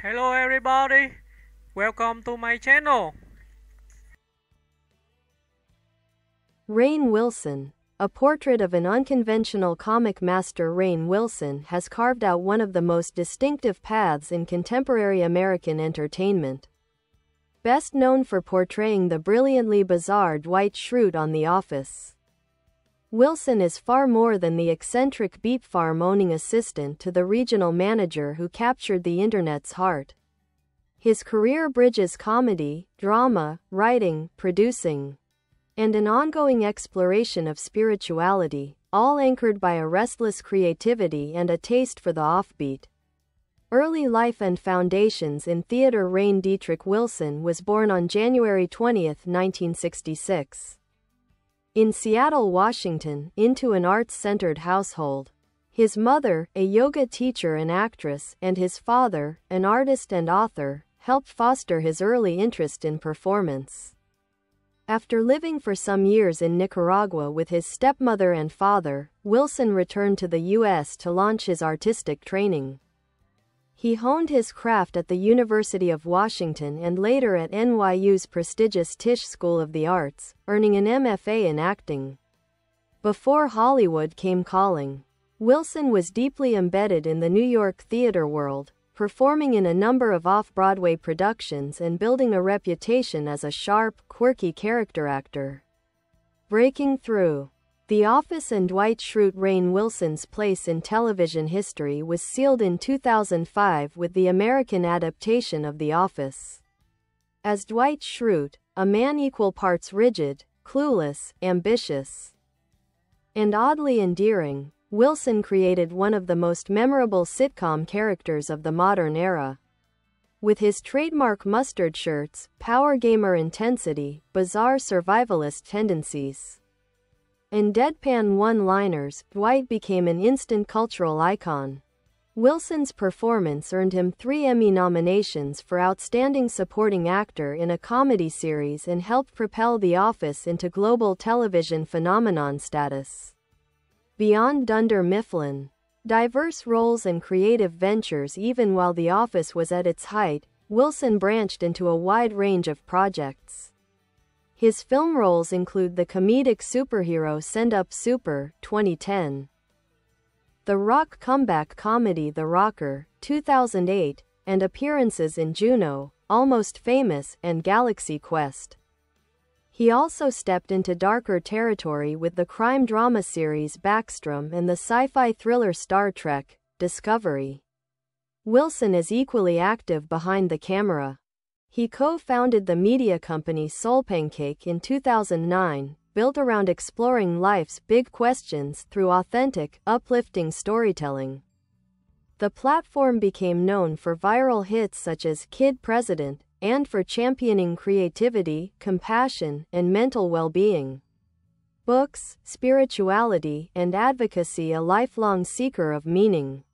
Hello everybody, welcome to my channel. Rainn Wilson. A portrait of an unconventional comic master. Rainn Wilson has carved out one of the most distinctive paths in contemporary American entertainment. Best known for portraying the brilliantly bizarre Dwight Schrute on The Office, Wilson is far more than the eccentric beet-farm-owning assistant to the regional manager who captured the internet's heart. His career bridges comedy, drama, writing, producing, and an ongoing exploration of spirituality, all anchored by a restless creativity and a taste for the offbeat. Early life and foundations in theater. Rainn Dietrich Wilson was born on January 20, 1966. In Seattle, Washington, into an arts-centered household. His mother, a yoga teacher and actress, and his father, an artist and author, helped foster his early interest in performance. After living for some years in Nicaragua with his stepmother and father, Wilson returned to the U.S. to launch his artistic training. He honed his craft at the University of Washington and later at NYU's prestigious Tisch School of the Arts, earning an MFA in acting. Before Hollywood came calling, Wilson was deeply embedded in the New York theater world, performing in a number of off-Broadway productions and building a reputation as a sharp, quirky character actor. Breaking through The Office and Dwight Schrute. Rainn Wilson's place in television history was sealed in 2005 with the American adaptation of The Office. As Dwight Schrute, a man equal parts rigid, clueless, ambitious, and oddly endearing, Wilson created one of the most memorable sitcom characters of the modern era. With his trademark mustard shirts, power gamer intensity, bizarre survivalist tendencies, and deadpan one-liners, Dwight became an instant cultural icon. Wilson's performance earned him 3 Emmy nominations for Outstanding Supporting Actor in a Comedy Series and helped propel The Office into global television phenomenon status. Beyond Dunder Mifflin, diverse roles and creative ventures. Even while The Office was at its height, Wilson branched into a wide range of projects. His film roles include the comedic superhero Send Up Super, 2010, The Rock comeback comedy The Rocker, 2008, and appearances in Juno, Almost Famous, and Galaxy Quest. He also stepped into darker territory with the crime drama series Backstrom and the sci-fi thriller Star Trek: Discovery. Wilson is equally active behind the camera. He co-founded the media company Soulpancake in 2009, built around exploring life's big questions through authentic, uplifting storytelling. The platform became known for viral hits such as Kid President, and for championing creativity, compassion, and mental well-being. Books, spirituality, and advocacy. A lifelong seeker of meaning,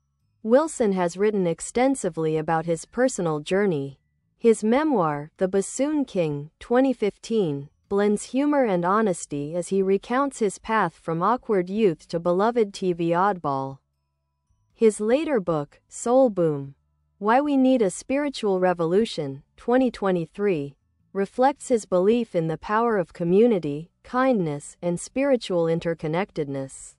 Wilson has written extensively about his personal journey. His memoir, The Bassoon King, 2015, blends humor and honesty as he recounts his path from awkward youth to beloved TV oddball. His later book, Soul Boom: Why We Need a Spiritual Revolution, 2023, reflects his belief in the power of community, kindness, and spiritual interconnectedness.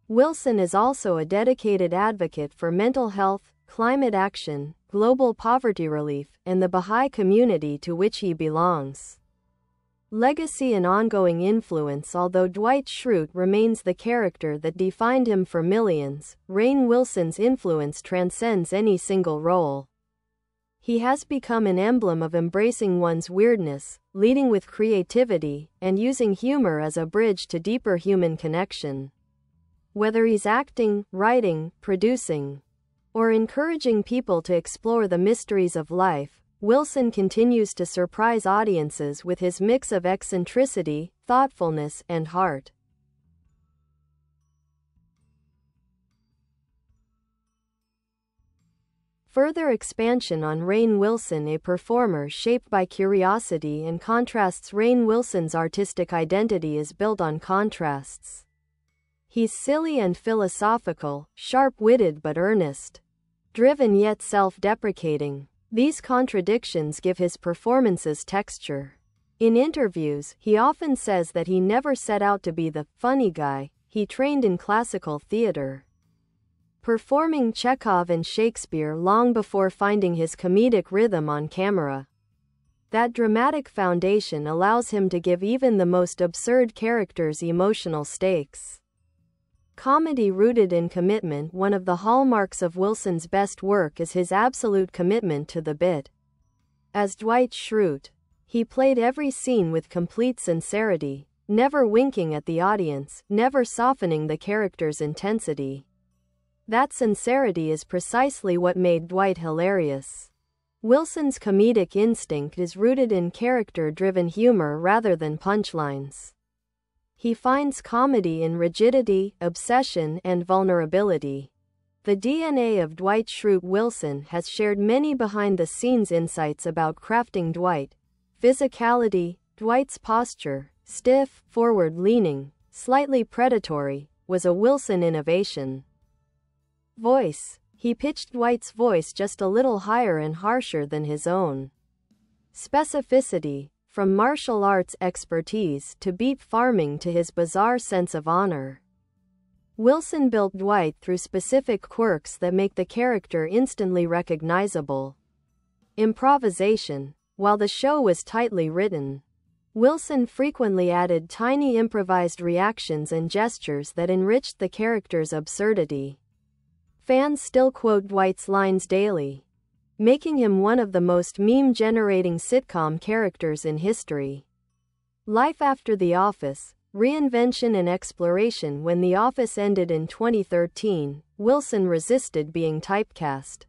Wilson is also a dedicated advocate for mental health, climate action, global poverty relief, and the Baha'i community to which he belongs. Legacy and ongoing influence. Although Dwight Schrute remains the character that defined him for millions, Rainn Wilson's influence transcends any single role. He has become an emblem of embracing one's weirdness, leading with creativity, and using humor as a bridge to deeper human connection. Whether he's acting, writing, producing, or encouraging people to explore the mysteries of life, Wilson continues to surprise audiences with his mix of eccentricity, thoughtfulness, and heart. Further expansion on Rainn Wilson. A performer shaped by curiosity and contrasts. Rainn Wilson's artistic identity is built on contrasts. He's silly and philosophical, sharp-witted but earnest, driven yet self-deprecating. These contradictions give his performances texture. In interviews, he often says that he never set out to be the funny guy. He trained in classical theater, performing Chekhov and Shakespeare long before finding his comedic rhythm on camera. That dramatic foundation allows him to give even the most absurd characters emotional stakes. Comedy rooted in commitment. One of the hallmarks of Wilson's best work is his absolute commitment to the bit. As Dwight Schrute, he played every scene with complete sincerity, never winking at the audience, never softening the character's intensity. That sincerity is precisely what made Dwight hilarious. Wilson's comedic instinct is rooted in character-driven humor rather than punchlines. He finds comedy in rigidity, obsession, and vulnerability. The DNA of Dwight Schrute Wilson has shared many behind-the-scenes insights about crafting Dwight. Physicality, Dwight's posture, stiff, forward-leaning, slightly predatory, was a Wilson innovation. Voice. He pitched Dwight's voice just a little higher and harsher than his own. Specificity. From martial arts expertise to beet farming to his bizarre sense of honor, Wilson built Dwight through specific quirks that make the character instantly recognizable. Improvisation. While the show was tightly written, Wilson frequently added tiny improvised reactions and gestures that enriched the character's absurdity. Fans still quote Dwight's lines daily, making him one of the most meme-generating sitcom characters in history. Life after The Office, reinvention and exploration. When The Office ended in 2013, Wilson resisted being typecast.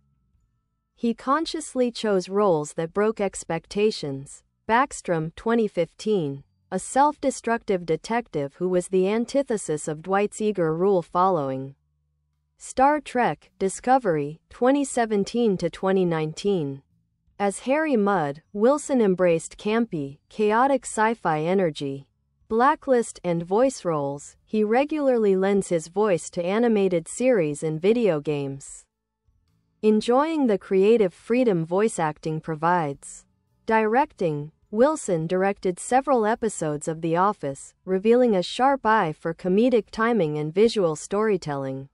He consciously chose roles that broke expectations. Backstrom, 2015, a self-destructive detective who was the antithesis of Dwight's eager rule-following. Star Trek: Discovery, 2017 to 2019. As Harry Mudd, Wilson embraced campy, chaotic sci-fi energy. Blacklist and voice roles. He regularly lends his voice to animated series and video games, enjoying the creative freedom voice acting provides. Directing. Wilson directed several episodes of The Office, revealing a sharp eye for comedic timing and visual storytelling.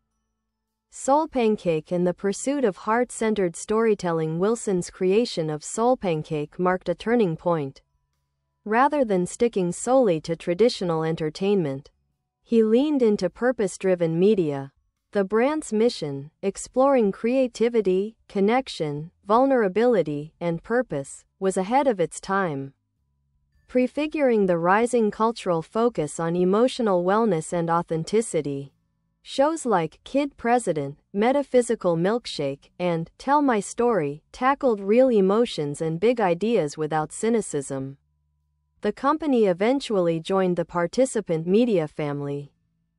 Soulpancake and the pursuit of heart-centered storytelling. Wilson's creation of Soulpancake marked a turning point. Rather than sticking solely to traditional entertainment, he leaned into purpose-driven media. The brand's mission, exploring creativity, connection, vulnerability, and purpose, was ahead of its time, prefiguring the rising cultural focus on emotional wellness and authenticity. Shows like Kid President, Metaphysical Milkshake, and Tell My Story tackled real emotions and big ideas without cynicism. The company eventually joined the participant media family,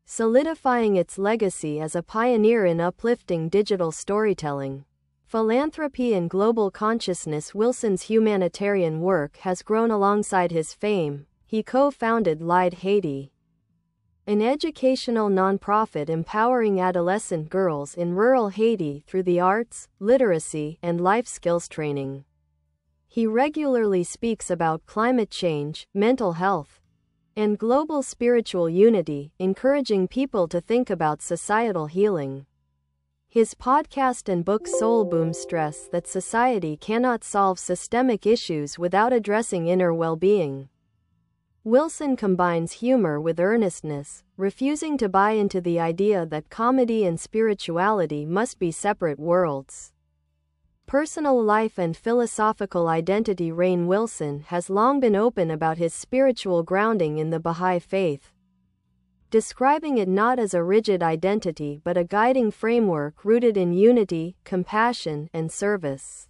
solidifying its legacy as a pioneer in uplifting digital storytelling. Philanthropy and global consciousness. Wilson's humanitarian work has grown alongside his fame. He co-founded Lied Haiti, an educational nonprofit empowering adolescent girls in rural Haiti through the arts, literacy, and life skills training. He regularly speaks about climate change, mental health, and global spiritual unity, encouraging people to think about societal healing. His podcast and book Soul Boom stress that society cannot solve systemic issues without addressing inner well-being. Wilson combines humor with earnestness, refusing to buy into the idea that comedy and spirituality must be separate worlds. Personal life and philosophical identity. Rainn Wilson has long been open about his spiritual grounding in the Bahá'í faith, describing it not as a rigid identity but a guiding framework rooted in unity, compassion, and service.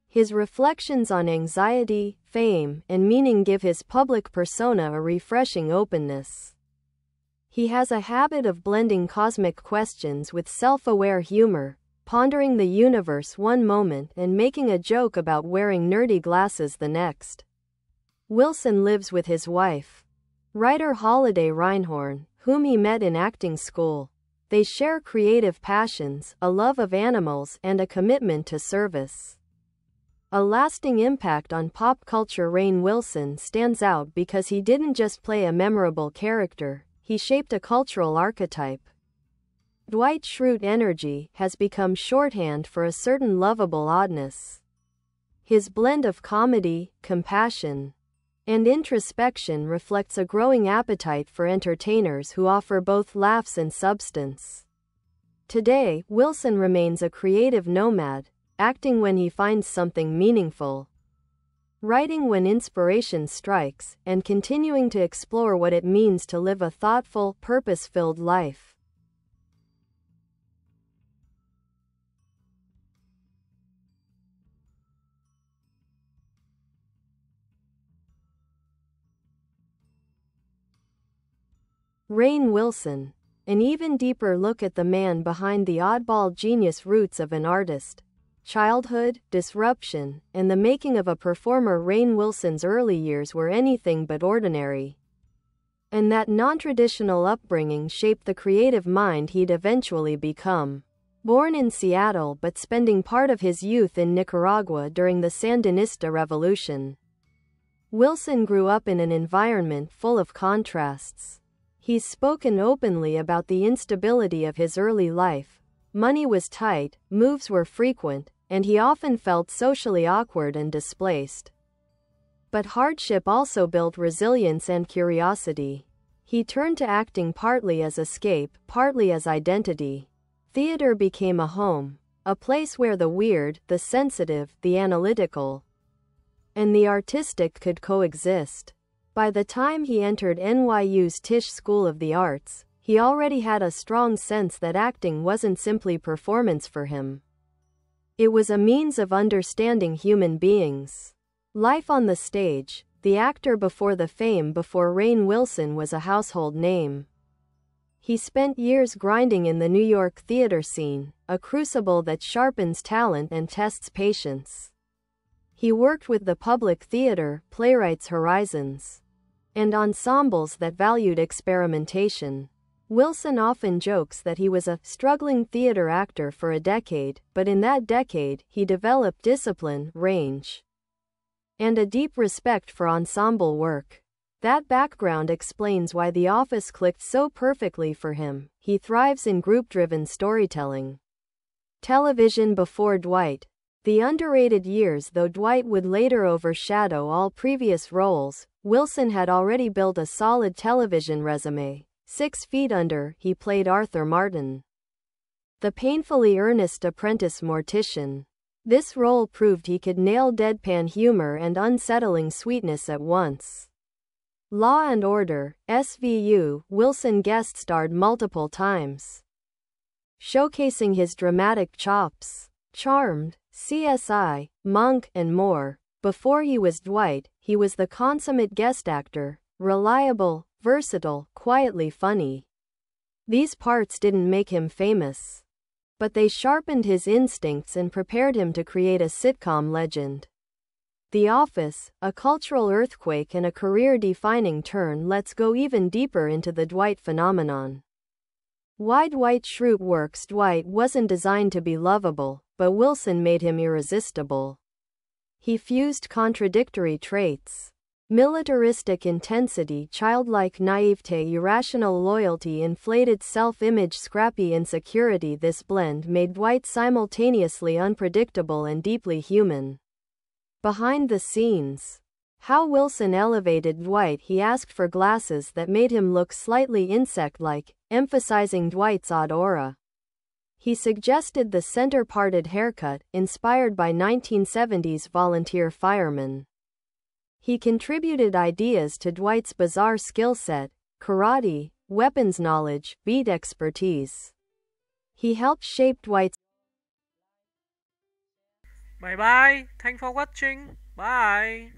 His reflections on anxiety, fame, and meaning give his public persona a refreshing openness. He has a habit of blending cosmic questions with self-aware humor, pondering the universe one moment and making a joke about wearing nerdy glasses the next. Wilson lives with his wife, writer Holiday Reinhorn, whom he met in acting school. They share creative passions, a love of animals, and a commitment to service. A lasting impact on pop culture. Rainn Wilson stands out because he didn't just play a memorable character, he shaped a cultural archetype. Dwight Schrute energy has become shorthand for a certain lovable oddness. His blend of comedy, compassion, and introspection reflects a growing appetite for entertainers who offer both laughs and substance. Today, Wilson remains a creative nomad, acting when he finds something meaningful, writing when inspiration strikes, and continuing to explore what it means to live a thoughtful, purpose-filled life. Rainn Wilson. An even deeper look at the man behind the oddball genius roots of an artist, childhood, disruption, and the making of a performer. Rainn Wilson's early years were anything but ordinary, and that non-traditional upbringing shaped the creative mind he'd eventually become. Born in Seattle but spending part of his youth in Nicaragua during the Sandinista Revolution, Wilson grew up in an environment full of contrasts. He's spoken openly about the instability of his early life. Money was tight, moves were frequent, and he often felt socially awkward and displaced. But hardship also built resilience and curiosity. He turned to acting partly as escape, partly as identity. Theater became a home, a place where the weird, the sensitive, the analytical, and the artistic could coexist. By the time he entered NYU's Tisch School of the Arts, he already had a strong sense that acting wasn't simply performance for him. It was a means of understanding human beings. Life on the stage. The actor before the fame. Before Rainn Wilson was a household name, he spent years grinding in the New York theater scene, a crucible that sharpens talent and tests patience. He worked with the Public Theater, Playwrights Horizons, and ensembles that valued experimentation. Wilson often jokes that he was a struggling theater actor for a decade, but in that decade, he developed discipline, range, and a deep respect for ensemble work. That background explains why The Office clicked so perfectly for him. He thrives in group-driven storytelling. Television before Dwight. The underrated years. Though Dwight would later overshadow all previous roles, Wilson had already built a solid television resume. 6 Feet Under, he played Arthur Martin, the painfully earnest apprentice mortician. This role proved he could nail deadpan humor and unsettling sweetness at once. Law and Order, SVU, Wilson guest-starred multiple times, showcasing his dramatic chops. Charmed, CSI, Monk, and more. Before he was Dwight, he was the consummate guest actor, reliable, versatile, quietly funny. These parts didn't make him famous, but they sharpened his instincts and prepared him to create a sitcom legend. The Office, a cultural earthquake and a career-defining turn. Let's go even deeper into the Dwight phenomenon. Why Dwight Schrute works. Dwight wasn't designed to be lovable, but Wilson made him irresistible. He fused contradictory traits: militaristic intensity, childlike naivete, irrational loyalty, inflated self-image, scrappy insecurity. This blend made Dwight simultaneously unpredictable and deeply human. Behind the scenes. How Wilson elevated Dwight. He asked for glasses that made him look slightly insect-like, emphasizing Dwight's odd aura. He suggested the center-parted haircut, inspired by 1970s volunteer firemen. He contributed ideas to Dwight's bizarre skill set: karate, weapons knowledge, beat expertise. He helped shape Dwight's. Bye bye. Thanks for watching. Bye.